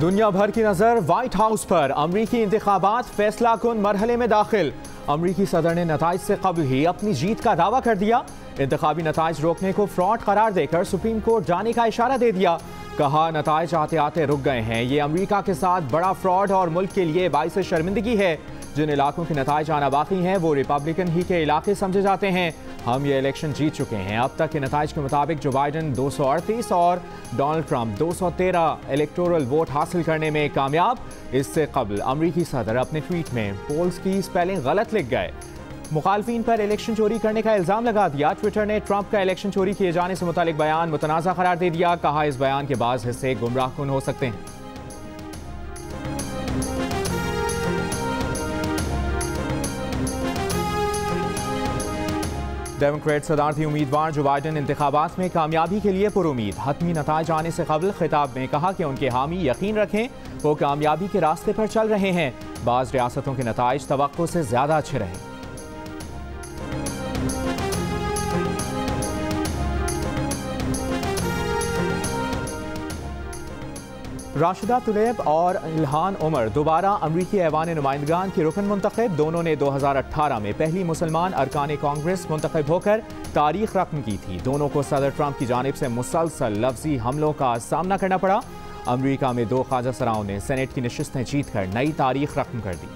दुनिया भर की नजर व्हाइट हाउस पर। अमरीकी इंतखाबात फैसला कुन मरहले में दाखिल। अमरीकी सदर ने नताइज से कबल ही अपनी जीत का दावा कर दिया। इंतखाबी नताइज रोकने को फ्रॉड करार देकर सुप्रीम कोर्ट जाने का इशारा दे दिया। कहा नताइज आते आते रुक गए हैं। ये अमरीका के साथ बड़ा फ्रॉड और मुल्क के लिए बाइस शर्मिंदगी है। जिन इलाकों के नताइज आना बाकी हैं वो रिपब्लिकन ही के इलाके समझे जाते हैं। हम ये इलेक्शन जीत चुके हैं। अब तक के नताइज के मुताबिक जो बाइडन 238 और डोनाल्ड ट्रंप 213 इलेक्टोरल वोट हासिल करने में कामयाब। इससे कबल अमरीकी सदर अपने ट्वीट में पोल्स की स्पेलिंग गलत लिख गए। मुखालफीन पर इलेक्शन चोरी करने का इल्जाम लगा दिया। ट्विटर ने ट्रंप का इलेक्शन चोरी किए जाने से मुतालिक बयान मुतनाज़ा करार दे दिया। कहा इस बयान के बाज़ हिस्से गुमराहकुन हो सकते हैं। डेमोक्रेट सदारती उम्मीदवार जो बाइडन इंतखाबात में कामयाबी के लिए पुरुमीद। हतमी नताइज आने से कबल खिताब में कहा कि उनके हामी यकीन रखें वो कामयाबी के रास्ते पर चल रहे हैं। बाज़ रियासतों के नताइज तवक्को से ज़्यादा अच्छे रहे। राशिदा तुलेब और इल्हान उमर दोबारा अमरीकी ऐवान नुमाइंदगान की रुकन मुंतखब। दोनों ने 2018 में पहली मुसलमान अरकान कांग्रेस मुंतखब होकर तारीख रकम की थी। दोनों को सदर ट्रंप की जानिब से मुसलसल लफ्जी हमलों का सामना करना पड़ा। अमरीका में दो ख्वाजा सराओं ने सेनेट की नशिस्तें जीत कर नई तारीख रकम कर दी।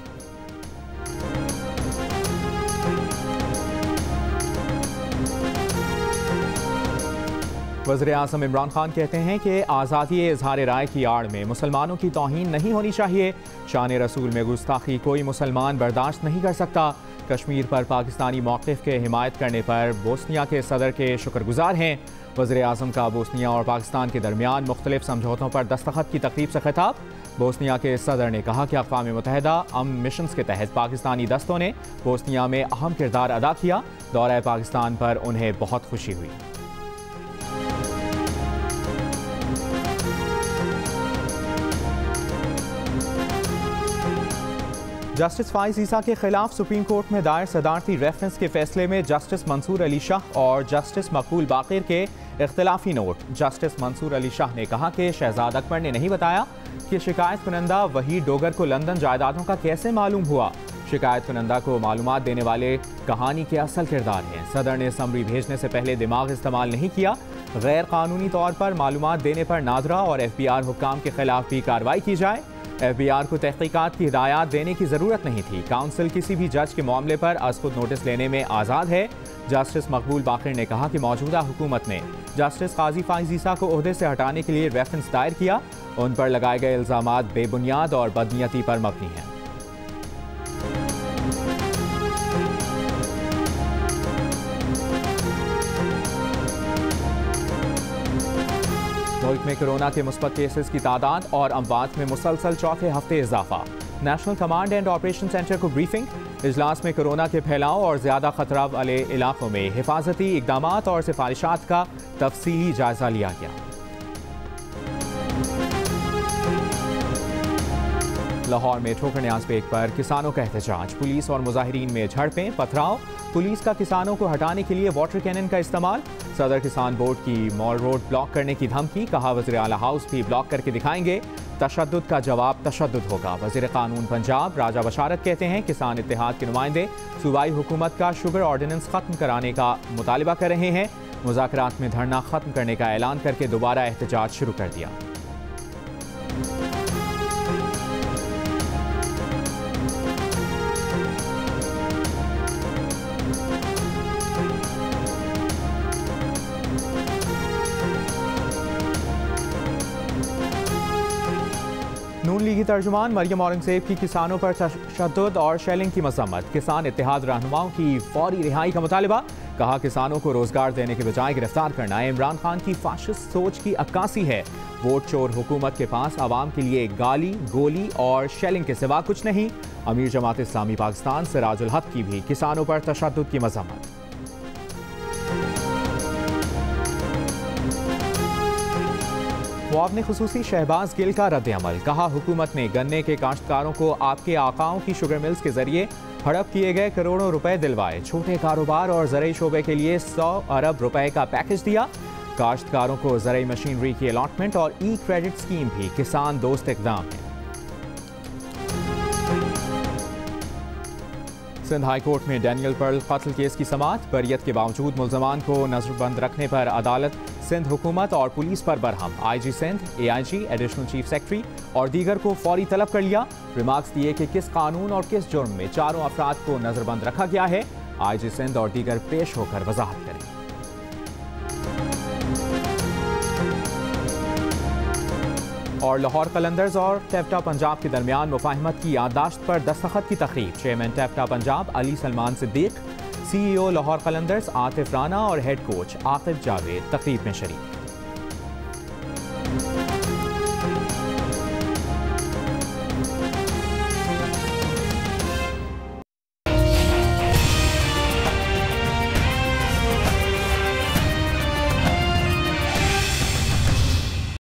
वज़ीर-ए-आज़म इमरान खान कहते हैं कि आज़ादी इज़हार राय की आड़ में मुसलमानों की तौहीन नहीं होनी चाहिए। शान रसूल में गुस्ताखी कोई मुसलमान बर्दाश्त नहीं कर सकता। कश्मीर पर पाकिस्तानी मौक़िफ़ के हिमायत करने पर बोस्निया के सदर के शुक्रगुजार हैं। वज़ीर-ए-आज़म का बोस्निया और पाकिस्तान के दरमियान मुख्तलिफ समझौतों पर दस्तखत की तकरीब से खिताब। बोस्निया के सदर ने कहा कि अक़वाम मुत्तहिदा अमन मिशन के तहत पाकिस्तानी दस्तों ने बोस्निया में अहम किरदार अदा किया। दौरा पाकिस्तान पर उन्हें बहुत खुशी हुई। जस्टिस फाइज ईसा के खिलाफ सुप्रीम कोर्ट में दायर सदारती रेफरेंस के फैसले में जस्टिस मंसूर अली शाह और जस्टिस मकबूल बाकिर के इख्तिलाफी नोट। जस्टिस मंसूर अली शाह ने कहा कि शहजाद अकबर ने नहीं बताया कि शिकायत कुनंदा वहीद डोगर को लंदन जायदादों का कैसे मालूम हुआ। शिकायत कुनंदा को मालूमात देने वाले कहानी के असल किरदार हैं। सदर ने समरी भेजने से पहले दिमाग इस्तेमाल नहीं किया। गैर कानूनी तौर पर मालूमात देने पर नादरा और FBI हुक्काम के खिलाफ भी कार्रवाई की जाए। FBI को तहकीकात की हिदायत देने की ज़रूरत नहीं थी। काउंसिल किसी भी जज के मामले पर अज़ खुद नोटिस लेने में आज़ाद है। जस्टिस मकबूल बाकिर ने कहा कि मौजूदा हुकूमत ने जस्टिस काजी फाइज ईसा को ओहदे से हटाने के लिए रेफरेंस दायर किया। उन पर लगाए गए इल्ज़ामात बेबुनियाद और बदनीयती पर मबनी हैं। मुल्क में कोरोना के मुस्बत केसेस की तादाद और अमवात में मुसलसल चौथे हफ्ते इजाफा। National command and operation centre को ब्रीफिंग। इजलास में कोरोना के फैलाव और ज़्यादा खतरा वाले इलाकों में हिफाजती इकदामात और सिफारिशात का तफसीली जायजा लिया गया। लाहौर में ठोकर न्याज बेग पर किसानों का एहतजाज। पुलिस और मुजाहिरीन में झड़पें पथराव। पुलिस का किसानों को हटाने के लिए वाटर कैनन का इस्तेमाल। सदर किसान बोर्ड की मॉल रोड ब्लॉक करने की धमकी। कहा वज़ीर आला हाउस भी ब्लॉक करके दिखाएंगे। तशद्दुद का जवाब तशद्दुद होगा। वज़ीर कानून पंजाब राजा बशारत कहते हैं किसान इत्तेहाद के नुमाइंदे सूबाई हुकूमत का शुगर ऑर्डिनेंस ख़त्म कराने का मुतालिबा कर रहे हैं। मुज़ाकरात में धरना ख़त्म करने का ऐलान करके दोबारा एहतजाज शुरू कर दिया। नून लीगी तर्जुमान मरियम औरंगजेब की किसानों पर तशद्दुद और शेलिंग की मजम्मत। किसान इत्तेहाद रहनुमाओं की फौरी रिहाई का मुतालिबा। कहा किसानों को रोजगार देने के बजाय गिरफ्तार करना इमरान खान की फाशिस्ट सोच की अक्कासी है। वोट चोर हुकूमत के पास आवाम के लिए गाली गोली और शेलिंग के सिवा कुछ नहीं। अमीर जमात इस्लामी पाकिस्तान सिराजुल हक की भी किसानों पर तशद्दुद की मजम्मत। मुआवने खुसूसी शहबाज गिल का रद्द-ए-अमल। कहा हुकूमत ने गन्ने के काश्तकारों को आपके आकाओं की शुगर मिल्स के जरिए हड़प किए गए करोड़ों रुपए दिलवाए। छोटे कारोबार और ज़राई शोबे के लिए 100 अरब रुपए का पैकेज दिया। काश्तकारों को ज़राई मशीनरी की अलॉटमेंट और ई क्रेडिट स्कीम भी किसान दोस्त इक़दाम है। सिंध हाई कोर्ट में डैनियल पर्ल कत्ल केस की समाअत। बरियत के बावजूद मुल्ज़मान को नजरबंद रखने पर अदालत सिंध हुकूमत और पुलिस पर बरहम। IG Sindh, AIG, additional chief secretary और दीगर को फौरी तलब कर लिया। रिमार्क्स दिए कि किस कानून और किस जुर्म में चारों अफराद को नजरबंद रखा गया है। IG सिंध और दीगर पेश होकर वजाहत करें। और लाहौर कलंदर्स और टेफ्टा पंजाब के दरमियान मुफाहमत की याददाश्त पर दस्तखत की तकरीब। चेयरमैन टेफ्टा पंजाब अली सलमान सिद्दीक, CEO लाहौर कलंदर्स आतिफ राना और हेड कोच आकिब जावेद तकरीब में शरीक।